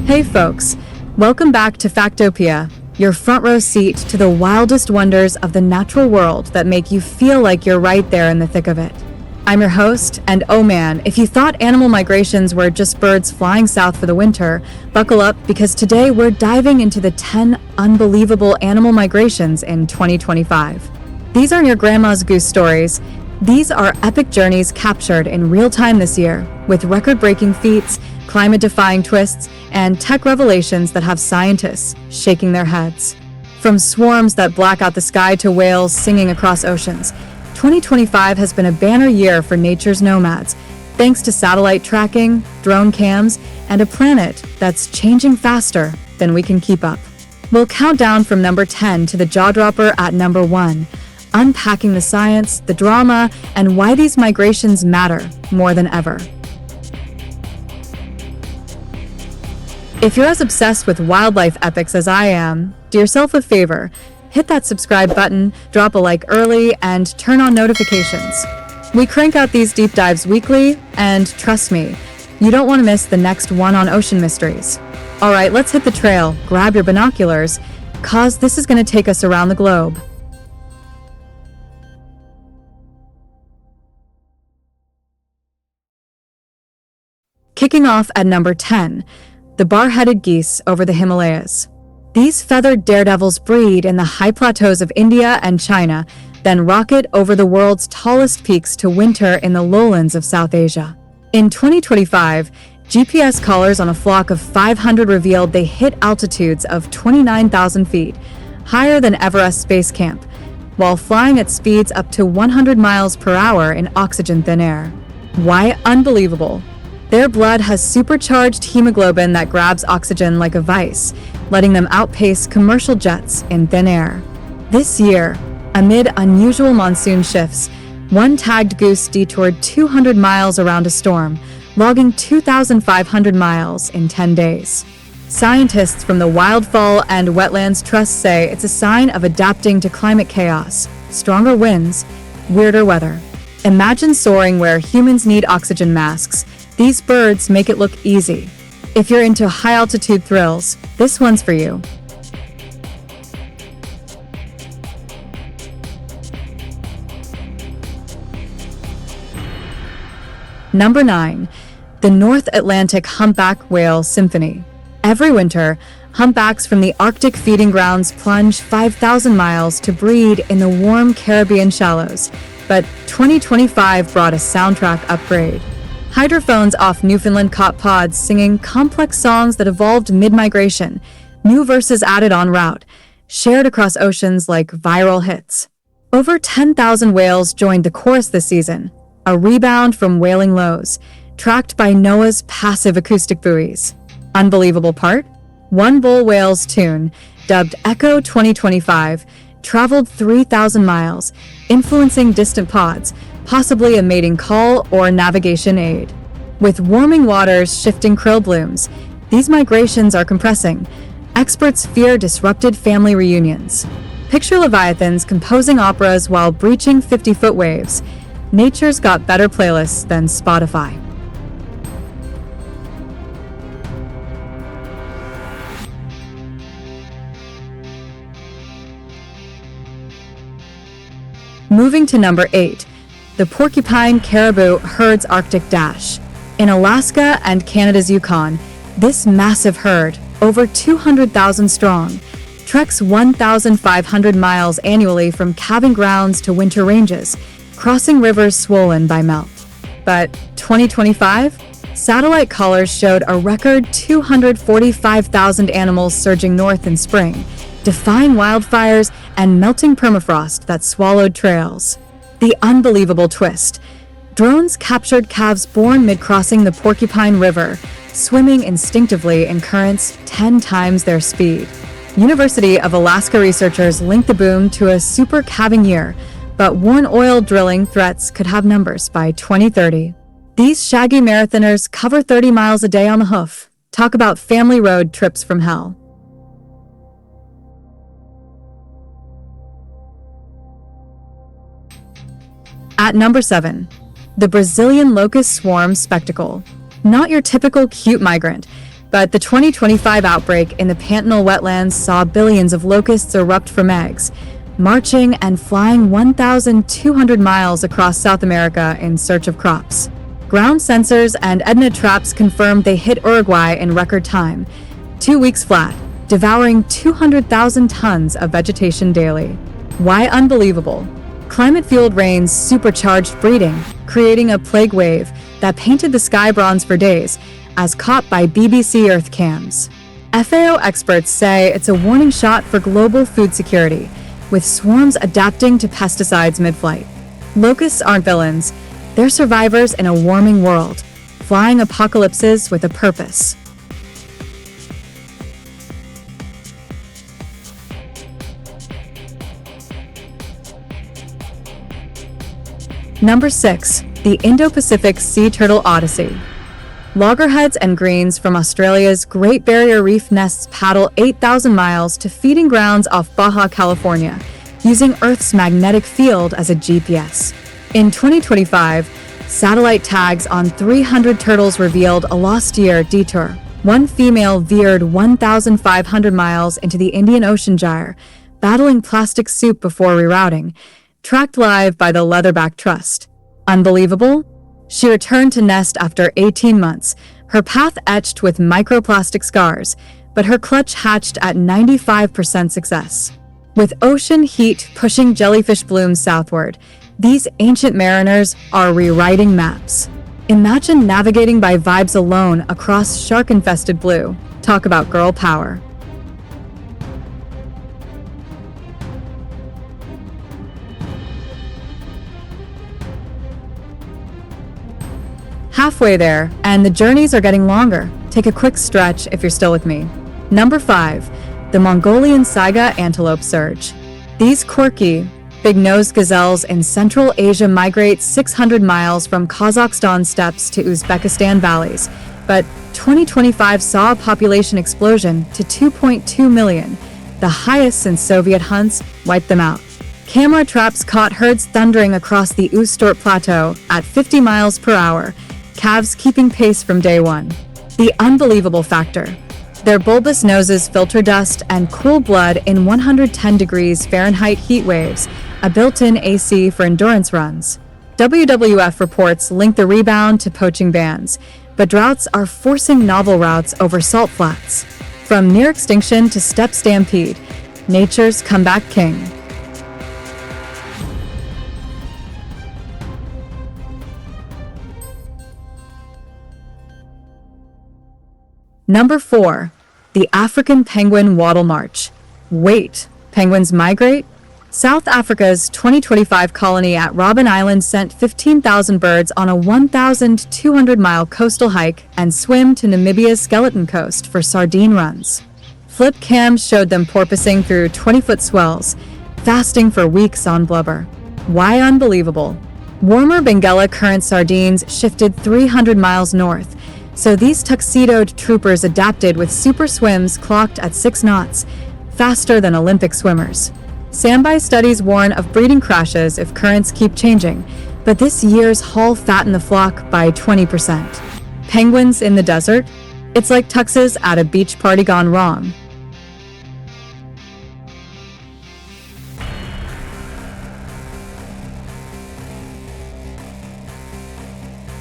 Hey folks, welcome back to Factopia, your front row seat to the wildest wonders of the natural world that make you feel like you're right there in the thick of it. I'm your host, and oh man, if you thought animal migrations were just birds flying south for the winter, buckle up because today we're diving into the 10 unbelievable animal migrations in 2025. These aren't your grandma's goose stories. These are epic journeys captured in real time this year, with record-breaking feats, climate-defying twists, and tech revelations that have scientists shaking their heads. From swarms that black out the sky to whales singing across oceans, 2025 has been a banner year for nature's nomads, thanks to satellite tracking, drone cams, and a planet that's changing faster than we can keep up. We'll count down from number 10 to the jaw-dropper at number 1, unpacking the science, the drama, and why these migrations matter more than ever. If you're as obsessed with wildlife epics as I am, do yourself a favor. Hit that subscribe button, drop a like early, and turn on notifications. We crank out these deep dives weekly, and trust me, you don't want to miss the next one on ocean mysteries. All right, let's hit the trail, grab your binoculars, cause this is going to take us around the globe. Kicking off at number 10, the bar-headed geese over the Himalayas. These feathered daredevils breed in the high plateaus of India and China, then rocket over the world's tallest peaks to winter in the lowlands of South Asia. In 2025, GPS collars on a flock of 500 revealed they hit altitudes of 29,000 feet, higher than Everest Base Camp, while flying at speeds up to 100 miles per hour in oxygen-thin air. Why unbelievable? Their blood has supercharged hemoglobin that grabs oxygen like a vice, letting them outpace commercial jets in thin air. This year, amid unusual monsoon shifts, one tagged goose detoured 200 miles around a storm, logging 2,500 miles in 10 days. Scientists from the Wildfall and Wetlands Trust say it's a sign of adapting to climate chaos, stronger winds, weirder weather. Imagine soaring where humans need oxygen masks. These birds make it look easy. If you're into high-altitude thrills, this one's for you. Number 9. The North Atlantic Humpback Whale Symphony. Every winter, humpbacks from the Arctic feeding grounds plunge 5,000 miles to breed in the warm Caribbean shallows, but 2025 brought a soundtrack upgrade. Hydrophones off Newfoundland caught pods singing complex songs that evolved mid-migration, new verses added en route, shared across oceans like viral hits. Over 10,000 whales joined the chorus this season, a rebound from wailing lows, tracked by NOAA's passive acoustic buoys. Unbelievable part? One bull whale's tune, dubbed Echo 2025, traveled 3,000 miles, influencing distant pods, possibly a mating call or navigation aid. With warming waters shifting krill blooms, these migrations are compressing. Experts fear disrupted family reunions. Picture leviathans composing operas while breaching 50-foot waves. Nature's got better playlists than Spotify. Moving to number 8. The porcupine caribou herds Arctic dash. In Alaska and Canada's Yukon, this massive herd, over 200,000 strong, treks 1,500 miles annually from calving grounds to winter ranges, crossing rivers swollen by melt. But 2025? Satellite collars showed a record 245,000 animals surging north in spring, defying wildfires and melting permafrost that swallowed trails. The unbelievable twist. Drones captured calves born mid-crossing the Porcupine River, swimming instinctively in currents 10 times their speed. University of Alaska researchers linked the boom to a super calving year, but warn oil drilling threats could have numbers by 2030. These shaggy marathoners cover 30 miles a day on the hoof. Talk about family road trips from hell. At number 7, the Brazilian locust swarm spectacle. Not your typical cute migrant, But the 2025 outbreak in the Pantanal wetlands saw billions of locusts erupt from eggs, marching and flying 1,200 miles across South America in search of crops. Ground sensors and Etna traps confirmed they hit Uruguay in record time, 2 weeks flat, devouring 200,000 tons of vegetation daily. Why unbelievable? Climate-fueled rains supercharged breeding, creating a plague wave that painted the sky bronze for days, as caught by BBC Earth cams. FAO experts say it's a warning shot for global food security, with swarms adapting to pesticides mid-flight. Locusts aren't villains, they're survivors in a warming world, flying apocalypses with a purpose. Number 6. The Indo-Pacific Sea Turtle Odyssey. Loggerheads and greens from Australia's Great Barrier Reef nests paddle 8,000 miles to feeding grounds off Baja California, using Earth's magnetic field as a GPS. In 2025, satellite tags on 300 turtles revealed a lost year detour. One female veered 1,500 miles into the Indian Ocean gyre, battling plastic soup before rerouting, tracked live by the Leatherback Trust. Unbelievable? She returned to nest after 18 months, her path etched with microplastic scars, but her clutch hatched at 95% success. With ocean heat pushing jellyfish blooms southward, these ancient mariners are rewriting maps. Imagine navigating by vibes alone across shark-infested blue. Talk about girl power. Halfway there, and the journeys are getting longer. Take a quick stretch if you're still with me. Number 5. The Mongolian saiga antelope surge. These quirky, big-nosed gazelles in Central Asia migrate 600 miles from Kazakhstan steppes to Uzbekistan valleys, but 2025 saw a population explosion to 2.2 million, the highest since Soviet hunts wiped them out. Camera traps caught herds thundering across the Ustort Plateau at 50 miles per hour, calves keeping pace from day one. The unbelievable factor. Their bulbous noses filter dust and cool blood in 110 degrees Fahrenheit heat waves, a built-in AC for endurance runs. WWF reports link the rebound to poaching bans, but droughts are forcing novel routes over salt flats. From near extinction to steppe stampede, nature's comeback king. Number 4. The African Penguin Wattle March. Wait, penguins migrate? South Africa's 2025 colony at Robben Island sent 15,000 birds on a 1,200-mile coastal hike and swim to Namibia's Skeleton Coast for sardine runs. Flip cams showed them porpoising through 20-foot swells, fasting for weeks on blubber. Why unbelievable? Warmer Benguela current sardines shifted 300 miles north, so these tuxedoed troopers adapted with super swims clocked at 6 knots, faster than Olympic swimmers. Standby studies warn of breeding crashes if currents keep changing, but this year's haul fattened the flock by 20%. Penguins in the desert? It's like tuxes at a beach party gone wrong.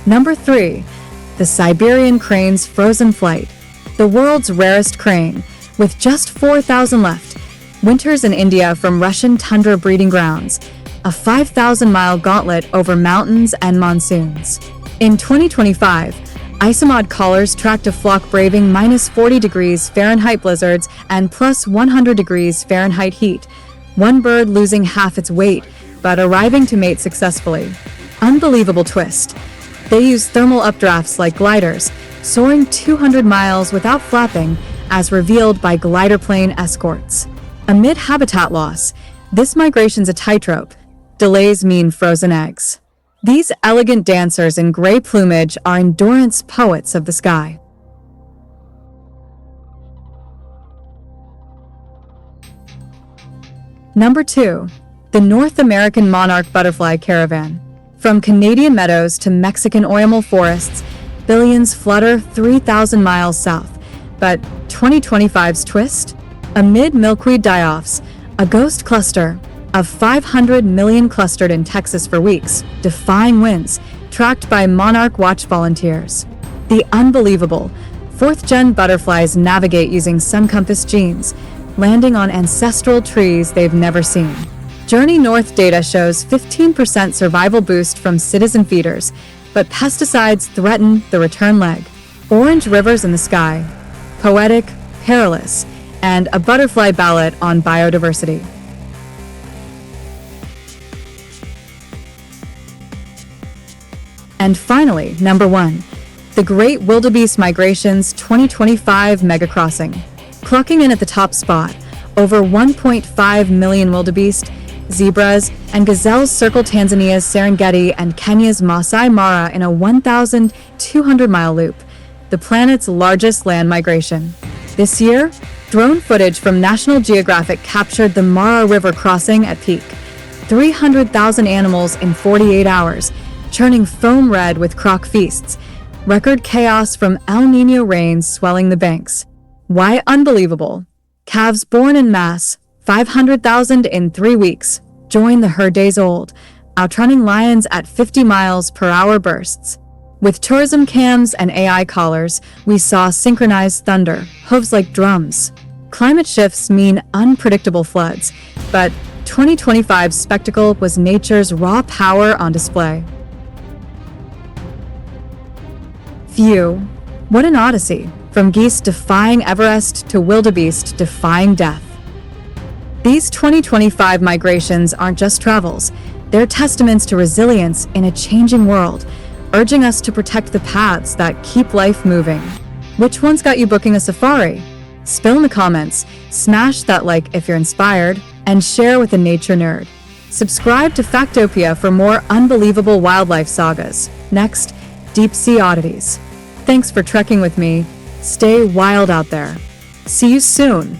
Number 3. The Siberian crane's frozen flight. The world's rarest crane, with just 4,000 left, winters in India from Russian tundra breeding grounds, a 5,000-mile gauntlet over mountains and monsoons. In 2025, Isomod callers tracked a flock braving minus 40 degrees Fahrenheit blizzards and plus 100 degrees Fahrenheit heat, one bird losing half its weight, but arriving to mate successfully. Unbelievable twist. They use thermal updrafts like gliders, soaring 200 miles without flapping, as revealed by glider plane escorts. Amid habitat loss, this migration's a tightrope. Delays mean frozen eggs. These elegant dancers in gray plumage are endurance poets of the sky. Number 2. The North American monarch butterfly caravan. From Canadian meadows to Mexican oyamel forests, billions flutter 3,000 miles south, But 2025's twist? Amid milkweed die-offs, a ghost cluster of 500 million clustered in Texas for weeks, defying winds, tracked by Monarch Watch volunteers. The unbelievable fourth-gen butterflies navigate using sun-compass genes, landing on ancestral trees they've never seen. Journey North data shows 15% survival boost from citizen feeders, but pesticides threaten the return leg. Orange rivers in the sky, poetic, perilous, and a butterfly ballad on biodiversity. And finally, number 1, the Great Wildebeest Migration's 2025 Mega Crossing. Clocking in at the top spot, over 1.5 million wildebeest, zebras, and gazelles circle Tanzania's Serengeti and Kenya's Masai Mara in a 1,200-mile loop, the planet's largest land migration. This year, drone footage from National Geographic captured the Mara River crossing at peak. 300,000 animals in 48 hours, churning foam red with croc feasts. Record chaos from El Niño rains swelling the banks. Why unbelievable? Calves born en masse, 500,000 in 3 weeks, join the herd days old, outrunning lions at 50 miles per hour bursts. With tourism cams and AI collars, we saw synchronized thunder, hooves like drums. Climate shifts mean unpredictable floods, but 2025's spectacle was nature's raw power on display. Phew, what an odyssey, from geese defying Everest to wildebeest defying death. These 2025 migrations aren't just travels, they're testaments to resilience in a changing world, urging us to protect the paths that keep life moving. Which one's got you booking a safari? Spill in the comments, smash that like if you're inspired, and share with a nature nerd. Subscribe to Factopia for more unbelievable wildlife sagas. Next, deep sea oddities. Thanks for trekking with me. Stay wild out there. See you soon.